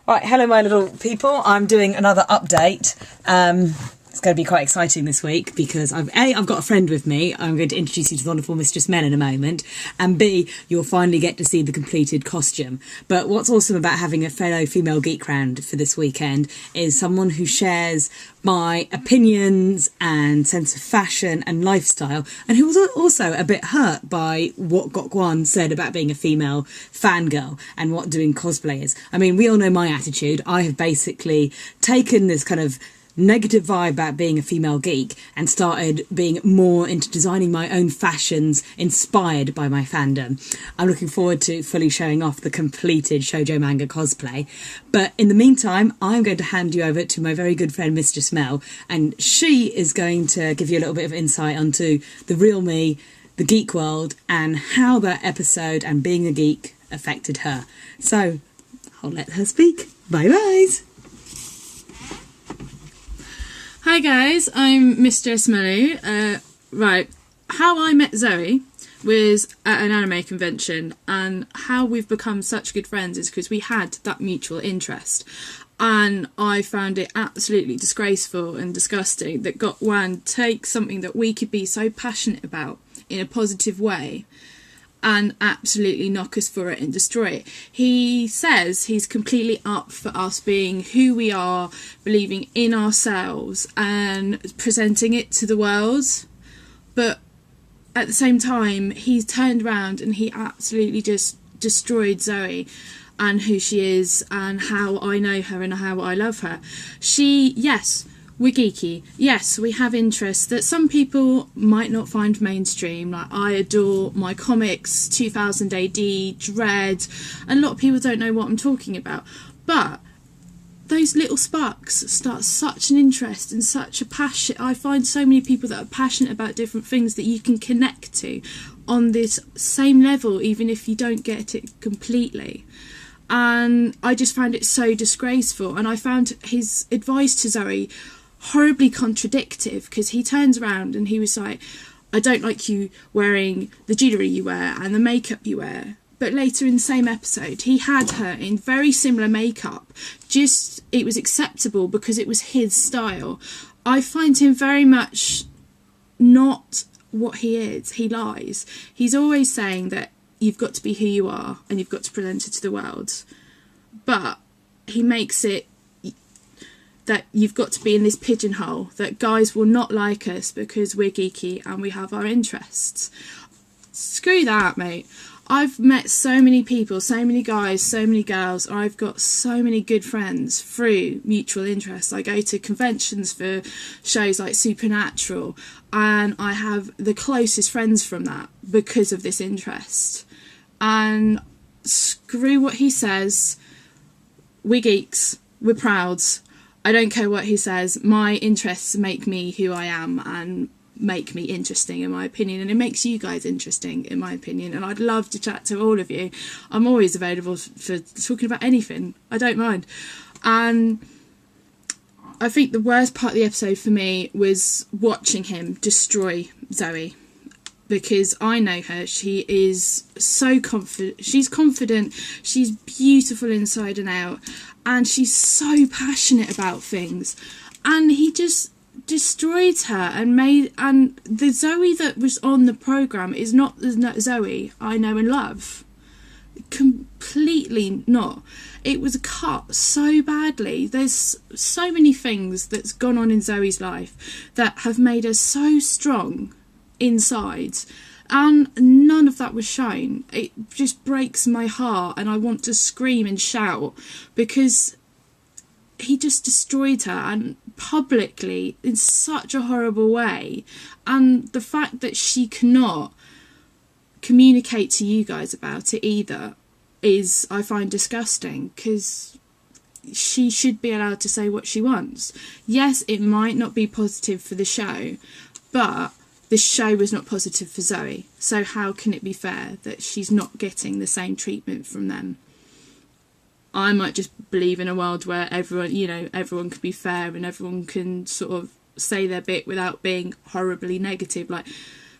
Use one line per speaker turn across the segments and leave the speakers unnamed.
Right, hello my little people. I'm doing another update. It's going to be quite exciting this week because I've got a friend with me. I'm going to introduce you to the wonderful Mistress Mel in a moment. And B, you'll finally get to see the completed costume. But what's awesome about having a fellow female geek round for this weekend is someone who shares my opinions and sense of fashion and lifestyle, and who was also a bit hurt by what Gokwan said about being a female fangirl and what doing cosplay is. I mean, we all know my attitude. I have basically taken this kind of negative vibe about being a female geek and started being more into designing my own fashions inspired by my fandom. I'm looking forward to fully showing off the completed shoujo manga cosplay, but in the meantime I'm going to hand you over to my very good friend Mistress Mel, and she is going to give you a little bit of insight onto the real me, the geek world, and how that episode and being a geek affected her. So I'll let her speak. Bye guys.
Hi guys, I'm Mistress Melu. Right, how I met Zoe was at an anime convention, and how we've become such good friends is because we had that mutual interest. And I found it absolutely disgraceful and disgusting that Gokwan takes something that we could be so passionate about in a positive way and absolutely knock us for it and destroy it. He says he's completely up for us being who we are, believing in ourselves and presenting it to the world. But at the same time, he's turned around and he absolutely just destroyed Zoe and who she is and how I know her and how I love her. Yes, we're geeky. Yes, we have interests that some people might not find mainstream. Like, I adore my comics, 2000 AD, Dread, and a lot of people don't know what I'm talking about. But those little sparks start such an interest and such a passion. I find so many people that are passionate about different things that you can connect to on this same level, even if you don't get it completely. And I just found it so disgraceful. And I found his advice to Zoe horribly contradictive, because he turns around and he was like, I don't like you wearing the jewellery you wear and the makeup you wear. But later in the same episode, he had her in very similar makeup, just it was acceptable because it was his style. I find him very much not what he is. He lies. He's always saying that you've got to be who you are and you've got to present it to the world, but he makes it that you've got to be in this pigeonhole, that guys will not like us because we're geeky and we have our interests. Screw that, mate. I've met so many people, so many guys, so many girls. I've got so many good friends through mutual interests. I go to conventions for shows like Supernatural, and I have the closest friends from that because of this interest. And screw what he says. We're geeks. We're prouds. I don't care what he says. My interests make me who I am and make me interesting, in my opinion, and it makes you guys interesting, in my opinion. And I'd love to chat to all of you. I'm always available for talking about anything. I don't mind. And I think the worst part of the episode for me was watching him destroy Zoe, because I know her. She is so confident. She's confident. She's beautiful inside and out. And she's so passionate about things. And he just destroyed her and the Zoe that was on the programme is not the Zoe I know and love. Completely not. It was cut so badly. There's so many things that's gone on in Zoe's life that have made her so strong inside, and none of that was shown. It just breaks my heart, and I want to scream and shout because he just destroyed her, and publicly, in such a horrible way. And the fact that she cannot communicate to you guys about it either is, I find, disgusting, because she should be allowed to say what she wants. Yes, it might not be positive for the show, but this show was not positive for Zoe, so how can it be fair that she's not getting the same treatment from them? I might just believe in a world where everyone can be fair and everyone can sort of say their bit without being horribly negative, like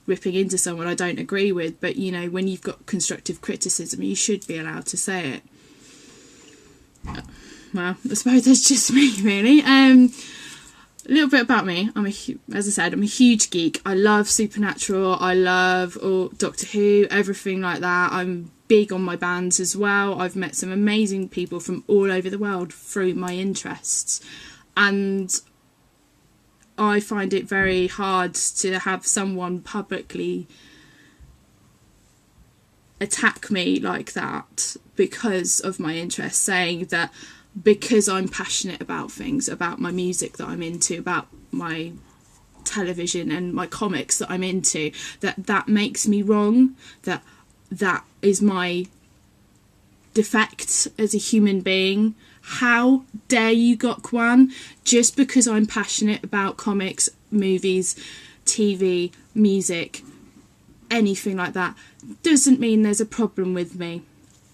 ripping into someone I don't agree with. But, when you've got constructive criticism, you should be allowed to say it. well, I suppose that's just me, really. A little bit about me. As I said, I'm a huge geek. I love Supernatural. I love Doctor Who, everything like that. I'm big on my bands as well. I've met some amazing people from all over the world through my interests. And I find it very hard to have someone publicly attack me like that because of my interests, saying that because I'm passionate about things, about my music that I'm into, about my television and my comics that I'm into, that makes me wrong, that is my defect as a human being. How dare you, Gokwan? Just because I'm passionate about comics, movies, TV, music, anything like that, doesn't mean there's a problem with me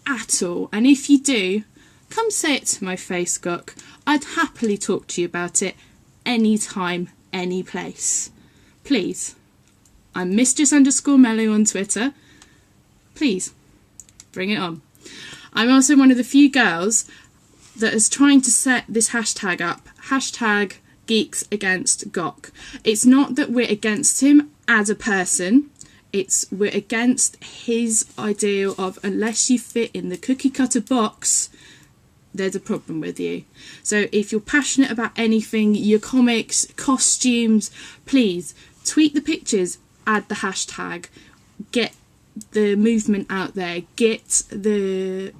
at all. And if you do, come say it to my face, Gok. I'd happily talk to you about it anytime, any place. Please. I'm Mistress_Melu on Twitter. Please, bring it on. I'm also one of the few girls that is trying to set this hashtag up. Hashtag geeks against Gok. It's not that we're against him as a person. We're against his ideal of, unless you fit in the cookie cutter box, there's a problem with you. So if you're passionate about anything, your comics, costumes, please tweet the pictures, add the hashtag, get the movement out there, get the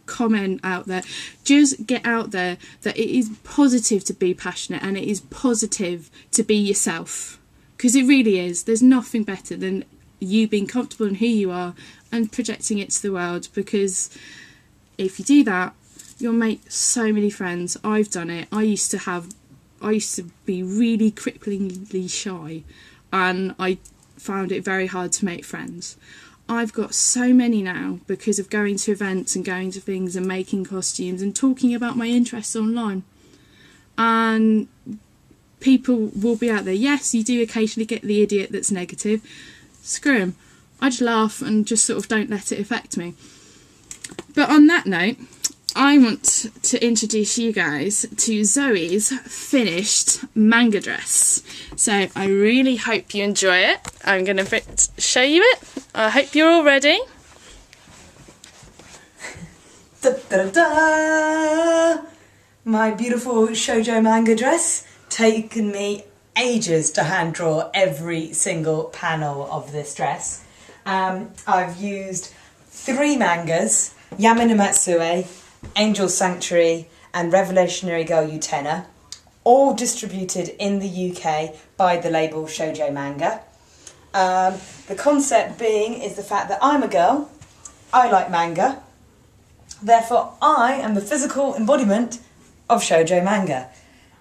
comment out there, just get out there that it is positive to be passionate and it is positive to be yourself, because it really is. There's nothing better than you being comfortable in who you are and projecting it to the world, because if you do that, you'll make so many friends. I've done it. I used to be really cripplingly shy, and I found it very hard to make friends. I've got so many now because of going to events and going to things and making costumes and talking about my interests online. And people will be out there. Yes, you do occasionally get the idiot that's negative. Screw him. I just laugh and just sort of don't let it affect me. But on that note, I want to introduce you guys to Zoe's finished manga dress. So I really hope you enjoy it. I'm going to show you it. I hope you're all ready.
Da, da, da. My beautiful shoujo manga dress. Taken me ages to hand draw every single panel of this dress. I've used 3 mangas, Yami no Matsue, Angel Sanctuary and Revolutionary Girl Utena, all distributed in the UK by the label Shoujo Manga. The concept being is the fact that I'm a girl, I like manga, therefore I am the physical embodiment of Shoujo Manga.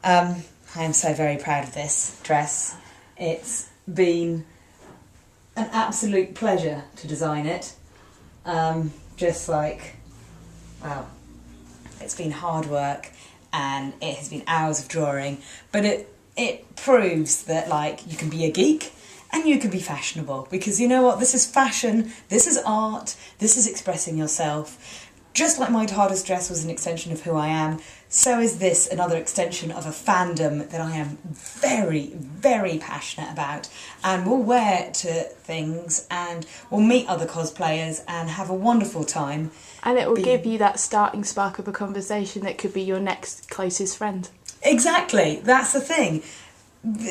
I am so very proud of this dress. It's been an absolute pleasure to design it. Just like, wow. It's been hard work and it has been hours of drawing, but it proves that, like, you can be a geek and you can be fashionable, because you know what, this is fashion, this is art, this is expressing yourself. Just like my TARDIS dress was an extension of who I am, so is this another extension of a fandom that I am very, very passionate about, and will wear to things and will meet other cosplayers and have a wonderful time.
And it will give you that starting spark of a conversation that could be your next closest friend. Exactly,
that's the thing.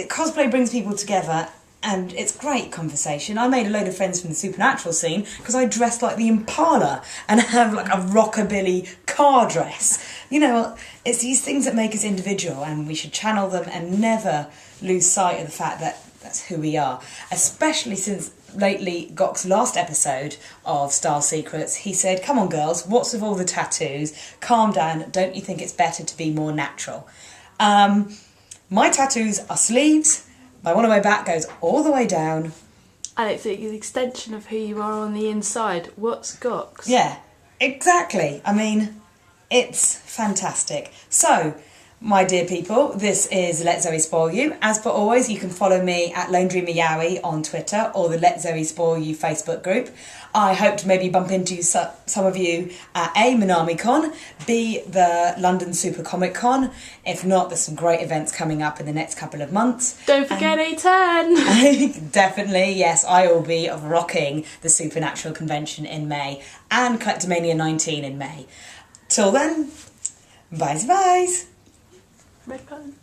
Cosplay brings people together and it's great conversation. I made a load of friends from the Supernatural scene because I dressed like the Impala and have like a rockabilly car dress. You know, it's these things that make us individual, and we should channel them and never lose sight of the fact that that's who we are. Especially since lately, Gok's last episode of Star Secrets, he said, "Come on girls, what's with all the tattoos? Calm down, don't you think it's better to be more natural?" My tattoos are sleeves. My one on my back goes all the way down.
And it's an extension of who you are on the inside. What's Gok's?
Yeah, exactly. I mean, it's fantastic. So, my dear people, this is Let Zoe Spoil You. As per always, you can follow me at Lone Dreamer Yowie on Twitter or the Let Zoe Spoil You Facebook group. I hope to maybe bump into some of you at A, MinamiCon, B, the London Super Comic Con. If not, there's some great events coming up in the next couple of months.
Don't forget A10!
Definitely, yes, I will be rocking the Supernatural Convention in May and Collectomania 19 in May. Till then, bye-bye.
Red button.